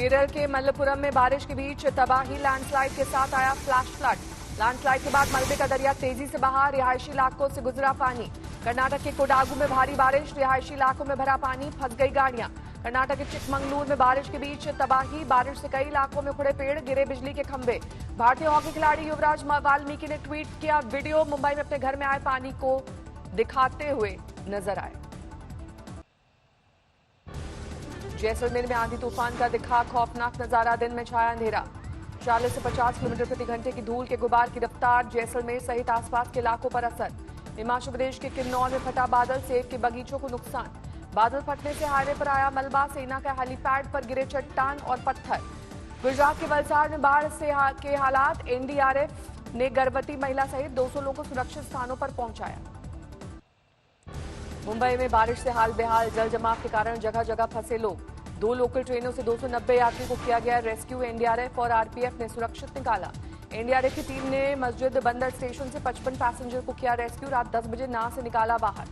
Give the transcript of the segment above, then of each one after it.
केरल के मल्लपुरम में बारिश के बीच तबाही, लैंडस्लाइड के साथ आया फ्लैश फ्लड। लैंडस्लाइड के बाद मलबे का दरिया तेजी से बहा, रिहायशी इलाकों से गुजरा पानी। कर्नाटक के कोडागु में भारी बारिश, रिहायशी इलाकों में भरा पानी, फंस गई गाड़ियां। कर्नाटक के चिकमंगलूर में बारिश के बीच तबाही, बारिश से कई इलाकों में उखड़े पेड़, गिरे बिजली के खंभे। भारतीय हॉकी खिलाड़ी युवराज वाल्मीकि ने ट्वीट किया वीडियो, मुंबई में अपने घर में आए पानी को दिखाते हुए नजर आए। जैसलमेर में आंधी तूफान का दिखा खौफनाक नजारा, दिन में छाया अंधेरा। 40 से 50 किलोमीटर प्रति घंटे की धूल के गुबार की रफ्तार, जैसलमेर सहित आसपास के इलाकों पर असर। हिमाचल प्रदेश के किन्नौर में फटा बादल, सेब के बगीचों को नुकसान। बादल फटने से हाईवे पर आया मलबा, सेना के हेलीपैड पर गिरे चट्टान और पत्थर। गुजरात के वलसाड़ में बाढ़ के हालात, एनडीआरएफ ने गर्भवती महिला सहित 200 लोगों को सुरक्षित स्थानों पर पहुंचाया। मुंबई में बारिश से हाल बेहाल, जल जमाव के कारण जगह जगह फंसे लोग। 2 लोकल ट्रेनों से 290 यात्री को किया गया रेस्क्यू, एनडीआरएफ और आरपीएफ ने सुरक्षित निकाला। एनडीआरएफ की टीम ने मस्जिद बंदर स्टेशन से 55 पैसेंजर को किया रेस्क्यू, रात 10 बजे नाव से निकाला बाहर।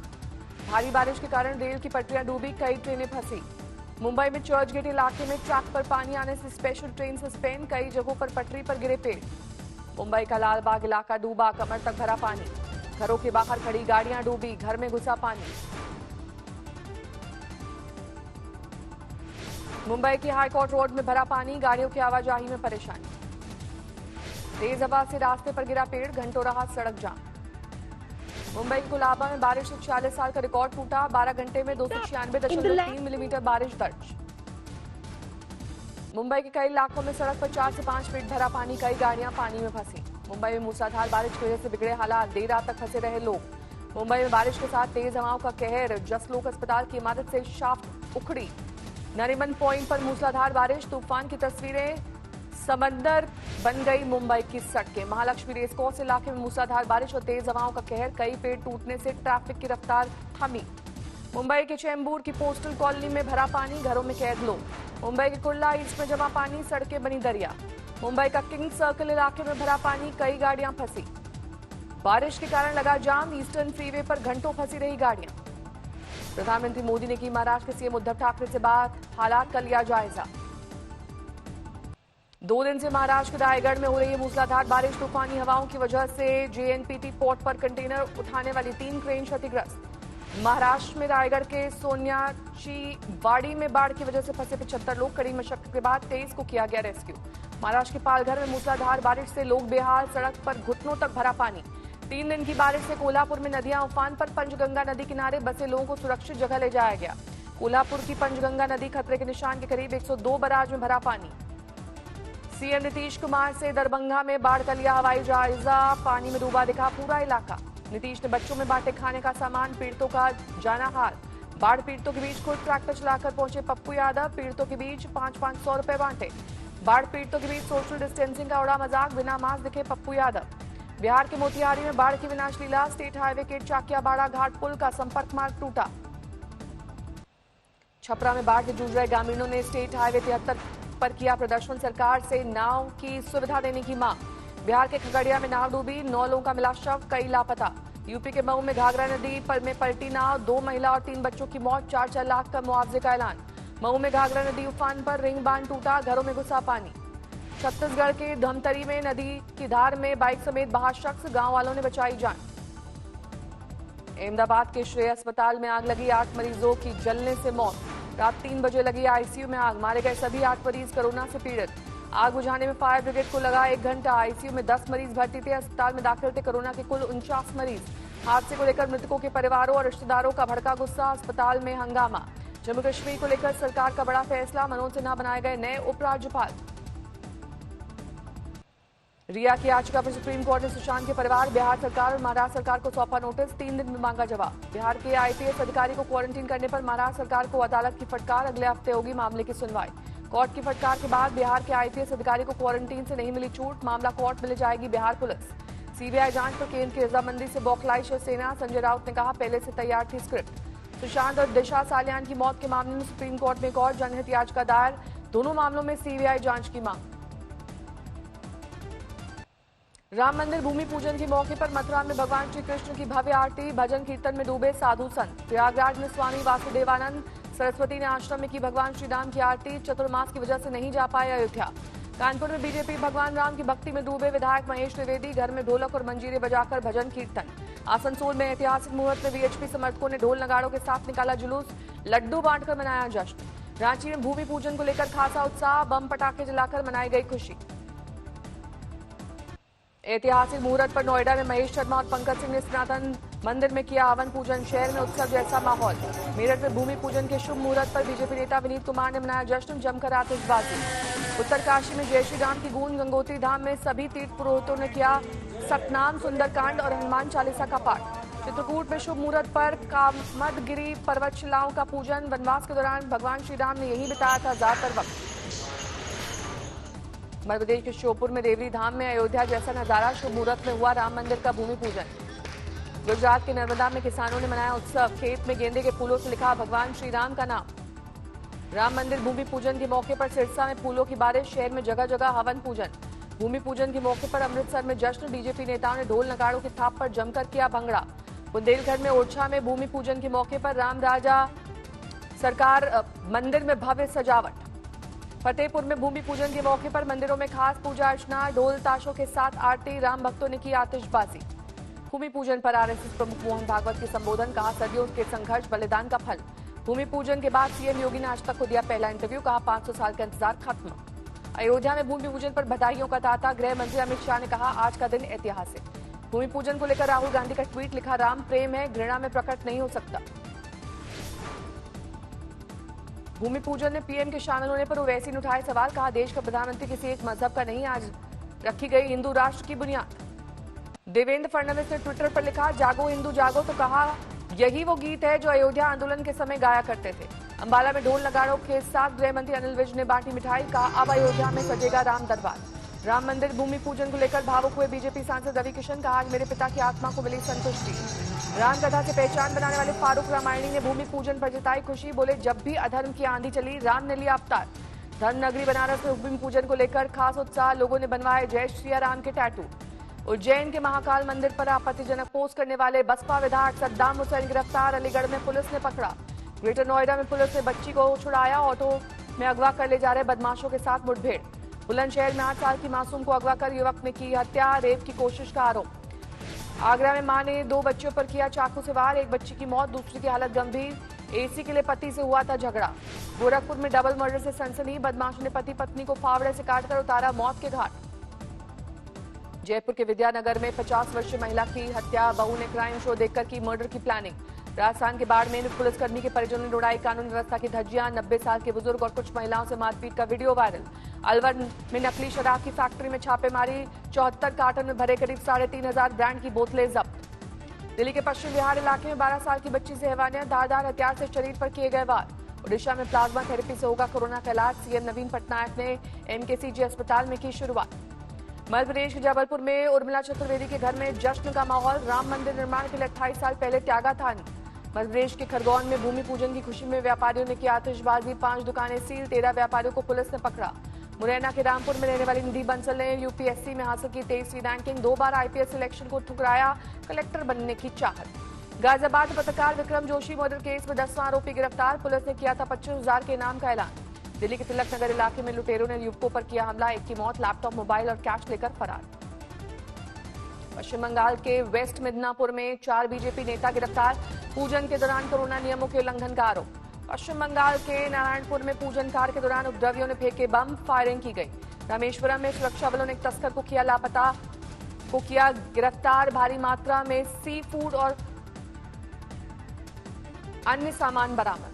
भारी बारिश के कारण रेल की पटरियां डूबी, कई ट्रेनें फंसी। मुंबई में चर्च गेट इलाके में ट्रैक पर पानी आने से स्पेशल ट्रेन सस्पेंड, कई जगहों पर पटरी पर गिरे पेड़। मुंबई का लालबाग इलाका डूबा, कमर तक भरा पानी। घरों के बाहर खड़ी गाड़ियां डूबी, घर में घुसा पानी। मुंबई की हाईकोर्ट रोड में भरा पानी, गाड़ियों की आवाजाही में परेशानी। तेज हवा से रास्ते पर गिरा पेड़, घंटों रहा सड़क जाम। मुंबई के कुलाबा में बारिश से 46 साल का रिकॉर्ड टूटा, 12 घंटे में 296.3 मिलीमीटर बारिश दर्ज। मुंबई के कई इलाकों में सड़क पर 4 से 5 फीट भरा पानी, कई गाड़ियां पानी में फंसी। मुंबई में मूसलाधार बारिश की वजह से बिगड़े हालात, देर रात तक फंसे रहे लोग। मुंबई में बारिश के साथ तेज हवाओं का कहर, जसलोक अस्पताल की इमारत से शाफ्ट उखड़ी। नरीमन पॉइंट पर मूसलाधार बारिश, तूफान की तस्वीरें, समंदर बन गई मुंबई की सड़कें। महालक्ष्मी रेसकोर्स इलाके में मूसलाधार बारिश और तेज हवाओं का कहर, कई पेड़ टूटने से ट्रैफिक की रफ्तार थमी। मुंबई के चेंबूर की पोस्टल कॉलोनी में भरा पानी, घरों में कैद लोग। मुंबई के कुर्ला ईस्ट में जमा पानी, सड़कें बनी दरिया। मुंबई का किंग सर्कल इलाके में भरा पानी, कई गाड़ियां फंसी। बारिश के कारण लगा जाम, ईस्टर्न फ्रीवे पर घंटों फंसी रही गाड़ियां। प्रधानमंत्री मोदी ने की महाराष्ट्र के सीएम उद्धव ठाकरे से बात, हालात का लिया जायजा। 2 दिन से महाराष्ट्र के रायगढ़ में हो रही है मूसलाधार बारिश, तूफानी हवाओं की वजह से जेएनपीटी पोर्ट पर कंटेनर उठाने वाली 3 क्रेन क्षतिग्रस्त। महाराष्ट्र में रायगढ़ के सोन्याची वाड़ी में बाढ़ की वजह से फंसे 75 लोग, कड़ी मशक्कत के बाद 23 को किया गया रेस्क्यू। महाराष्ट्र के पालघर में मूसलाधार बारिश से लोग बेहाल, सड़क पर घुटनों तक भरा पानी। 3 दिन की बारिश से कोल्हापुर में नदियां उफान पर, पंचगंगा नदी किनारे बसे लोगों को सुरक्षित जगह ले जाया गया। कोल्हापुर की पंचगंगा नदी खतरे के निशान के करीब 102 बराज में भरा पानी। सीएम नीतीश कुमार से दरभंगा में बाढ़ का लिया हवाई जायजा, पानी में डूबा दिखा पूरा इलाका। नीतीश ने बच्चों में बांटे खाने का सामान, पीड़ितों का जाना हाल। बाढ़ पीड़ितों के बीच खुद ट्रैक्टर चलाकर पहुंचे पप्पू यादव, पीड़ितों के बीच 500-500 रुपए बांटे। बाढ़ पीड़ितों के बीच सोशल डिस्टेंसिंग का उड़ा मजाक, बिना मास्क दिखे पप्पू यादव। बिहार के मोतिहारी में बाढ़ की विनाश लीला, स्टेट हाईवे के चाकियाबाड़ा घाट पुल का संपर्क मार्ग टूटा। छपरा में बाढ़ से जूझ रहे ग्रामीणों ने स्टेट हाईवे 73 पर किया प्रदर्शन, सरकार से नाव की सुविधा देने की मांग। बिहार के खगड़िया में नाव डूबी, 9 लोगों का मिला शव, कई लापता। यूपी के मऊ में घाघरा नदी में पलटी नाव, 2 महिला और 3 बच्चों की मौत, 4-4 लाख का मुआवजे का ऐलान। मऊ में घाघरा नदी उफान पर, रिंग बांध टूटा, घरों में घुसा पानी। छत्तीसगढ़ के धमतरी में नदी की धार में बाइक समेत बहा शख्स, गांव वालों ने बचाई जान। अहमदाबाद के श्रेय अस्पताल में आग लगी, 8 मरीजों की जलने से मौत। रात 3 बजे लगी आईसीयू में आग, मारे गए सभी 8 मरीज कोरोना से पीड़ित। आग बुझाने में फायर ब्रिगेड को लगा 1 घंटा। आईसीयू में 10 मरीज भर्ती थे, अस्पताल में दाखिल थे कोरोना के कुल 49 मरीज। हादसे को लेकर मृतकों के परिवारों और रिश्तेदारों का भड़का गुस्सा, अस्पताल में हंगामा। जम्मू कश्मीर को लेकर सरकार का बड़ा फैसला, मनोज सिन्हा बनाए गए नए उपराज्यपाल। रिया की याचिका पर सुप्रीम कोर्ट ने सुशांत के परिवार, बिहार सरकार और महाराष्ट्र सरकार को सौंपा नोटिस, 3 दिन में मांगा जवाब। बिहार के आईपीएस अधिकारी को क्वारंटीन करने पर महाराष्ट्र सरकार को अदालत की फटकार, अगले हफ्ते होगी मामले की सुनवाई। कोर्ट की फटकार के बाद बिहार के आईपीएस अधिकारी को क्वारंटीन से नहीं मिली छूट, मामला कोर्ट में ले जाएगी बिहार पुलिस। सीबीआई जांच पर केंद्र की रजामंदी से बौखलाई शिवसेना, संजय राउत ने कहा पहले से तैयार थी स्क्रिप्ट। सुशांत और दिशा सालियान की मौत के मामले में सुप्रीम कोर्ट में एक और जनहित याचिका दायर, दोनों मामलों में सीबीआई जांच की मांग। राम मंदिर भूमि पूजन के मौके पर मथुरा में भगवान श्री कृष्ण की भव्य आरती, भजन कीर्तन में डूबे साधु संत। प्रयागराज में स्वामी वासुदेवानंद सरस्वती ने आश्रम में की भगवान श्री राम की आरती। चतुर्मास की वजह से नहीं जा पाए अयोध्या। कानपुर में बीजेपी भगवान राम की भक्ति में डूबे विधायक महेश द्विवेदी। घर में ढोलक और मंजीरे बजाकर भजन कीर्तन। आसनसोल में ऐतिहासिक मुहूर्त में वीएचपी समर्थकों ने ढोल नगाड़ों के साथ निकाला जुलूस। लड्डू बांटकर मनाया जश्न। रांची में भूमि पूजन को लेकर खासा उत्साह। बम पटाखे जलाकर मनाई गई खुशी। ऐतिहासिक मुहूर्त पर नोएडा में महेश शर्मा और पंकज सिंह ने सनातन मंदिर में किया हवन पूजन। शहर में उत्सव जैसा माहौल। मेरठ में भूमि पूजन के शुभ मुहूर्त पर बीजेपी नेता विनीत कुमार ने मनाया जश्न। जमकर आतिशबाजी। उत्तरकाशी में जय श्री राम की गूंज। गंगोत्री धाम में सभी तीर्थ पुरोहितों ने किया सतनाम, सुंदरकांड और हनुमान चालीसा का पाठ। चित्रकूट में शुभ मुहूर्त पर कामदगिरी पर्वत शिलाओं का पूजन। वनवास के दौरान भगवान श्री राम ने यही बिताया था ज्यादातर वक्त। मध्य प्रदेश के श्योपुर में देवरी धाम में अयोध्या जैसा नजारा। शुभ मुहूर्त में हुआ राम मंदिर का भूमि पूजन। गुजरात के नर्मदा में किसानों ने मनाया उत्सव। खेत में गेंदे के फूलों से लिखा भगवान श्री राम का नाम। राम मंदिर भूमि पूजन के मौके पर सिरसा में फूलों की बारिश। शहर में जगह जगह हवन पूजन। भूमि पूजन के मौके पर अमृतसर में जश्न। बीजेपी नेताओं ने ढोल नगाड़ों की थाप पर जमकर किया भंगड़ा। बुंदेलखंड में ओरछा में भूमि पूजन के मौके पर राम राजा सरकार मंदिर में भव्य सजावट। फतेहपुर में भूमि पूजन के मौके पर मंदिरों में खास पूजा अर्चना। ढोल ताशों के साथ आरती। राम भक्तों ने की आतिशबाजी। भूमि पूजन पर आरएसएस प्रमुख मोहन भागवत के संबोधन। कहा सदियों के संघर्ष बलिदान का फल। भूमि पूजन के बाद सीएम योगी ने आज तक को दिया पहला इंटरव्यू। कहा 500 साल का इंतजार खत्म। अयोध्या में भूमि पूजन पर बधाइयों का तांता। गृह मंत्री अमित शाह ने कहा आज का दिन ऐतिहासिक। भूमि पूजन को लेकर राहुल गांधी का ट्वीट। लिखा राम प्रेम है, घृणा में प्रकट नहीं हो सकता। भूमि पूजन में पीएम के शामिल होने पर ओवैसी ने उठाए सवाल। कहा देश का प्रधानमंत्री किसी एक मजहब का नहीं, आज रखी गई हिंदू राष्ट्र की बुनियाद। देवेंद्र फडणवीस ने ट्विटर पर लिखा जागो हिंदू जागो, तो कहा यही वो गीत है जो अयोध्या आंदोलन के समय गाया करते थे। अंबाला में ढोल नगाड़ों के साथ गृह मंत्री अनिल विज ने बांटी मिठाई। कहा अब अयोध्या में सजेगा राम दरबार। राम मंदिर भूमि पूजन को लेकर भावुक हुए बीजेपी सांसद रवि किशन। कहा आज मेरे पिता की आत्मा को मिली संतुष्टि। रामकथा से पहचान बनाने वाले फारूक रामायणी ने भूमि पूजन पर जताई खुशी। बोले जब भी अधर्म की आंधी चली राम ने लिया अवतार। धर्म नगरी बनारस में भूमि पूजन को लेकर खास उत्साह। लोगों ने बनवाए जय श्री राम के टैटू। उज्जैन के महाकाल मंदिर पर आपत्तिजनक पोस्ट करने वाले बसपा विधायक सद्दाम हुसैन गिरफ्तार। अलीगढ़ में पुलिस ने पकड़ा। ग्रेटर नोएडा में पुलिस ने बच्ची को छुड़ाया। ऑटो में अगवा कर ले जा रहे बदमाशों के साथ मुठभेड़। बुलंदशहर में 8 साल की मासूम को अगवा कर युवक ने की हत्या। रेप की कोशिश का आरोप। आगरा में मां ने 2 बच्चियों पर किया चाकू से वार। एक बच्ची की मौत, दूसरी की हालत गंभीर। एसी के लिए पति से हुआ था झगड़ा। गोरखपुर में डबल मर्डर से सनसनी। बदमाशों ने पति पत्नी को फावड़े से काटकर उतारा मौत के घाट। जयपुर के विद्यानगर में 50 वर्षीय महिला की हत्या। बहू ने क्राइम शो देखकर की मर्डर की प्लानिंग। राजस्थान के बाड़मेर में पुलिसकर्मी के परिजनों ने उड़ाई कानून व्यवस्था की धज्जियां। 90 साल के बुजुर्ग और कुछ महिलाओं से मारपीट का वीडियो वायरल। अलवर में नकली शराब की फैक्ट्री में छापेमारी। 74 कार्टन में भरे करीब 3500 ब्रांड की बोतलें जब्त। दिल्ली के पश्चिम बिहार इलाके में 12 साल की बच्ची से हैवानियत। धारदार हथियार से शरीर पर किए गए वार। ओडिशा में प्लाज्मा थेरेपी से होगा कोरोना का इलाज। सीएम नवीन पटनायक ने एमकेसीजी अस्पताल में की शुरुआत। मध्य प्रदेश के जबलपुर में उर्मिला चतुर्वेदी के घर में जश्न का माहौल। राम मंदिर निर्माण के लिए 28 साल पहले त्यागा था। मध्य प्रदेश के खरगोन में भूमि पूजन की खुशी में व्यापारियों ने की आतिशबाजी। 5 दुकानें सील। 13 व्यापारियों को पुलिस ने पकड़ा। मुरैना के रामपुर में रहने वाली निधि बंसल ने यूपीएससी में हासिल की 23वीं रैंकिंग। 2 बार आईपीएस सिलेक्शन को ठुकराया। कलेक्टर बनने की चाहत। गाजियाबाद पत्रकार विक्रम जोशी मर्डर केस में 10वां आरोपी गिरफ्तार। पुलिस ने किया था 25,000 के इनाम का ऐलान। दिल्ली के तिलक नगर इलाके में लुटेरों ने युवकों पर किया हमला। एक की मौत, लैपटॉप, मोबाइल और कैश लेकर फरार। पश्चिम बंगाल के वेस्ट मिदनापुर में 4 बीजेपी नेता गिरफ्तार। पूजन के दौरान कोरोना नियमों के उल्लंघन का आरोप। पश्चिम बंगाल के नारायणपुर में पूजन कार्य के दौरान उपद्रवियों ने फेंके बम। फायरिंग की गई। रामेश्वरम में सुरक्षा बलों ने एक तस्कर को किया लापता, को किया गिरफ्तार। भारी मात्रा में सी फूड और अन्य सामान बरामद।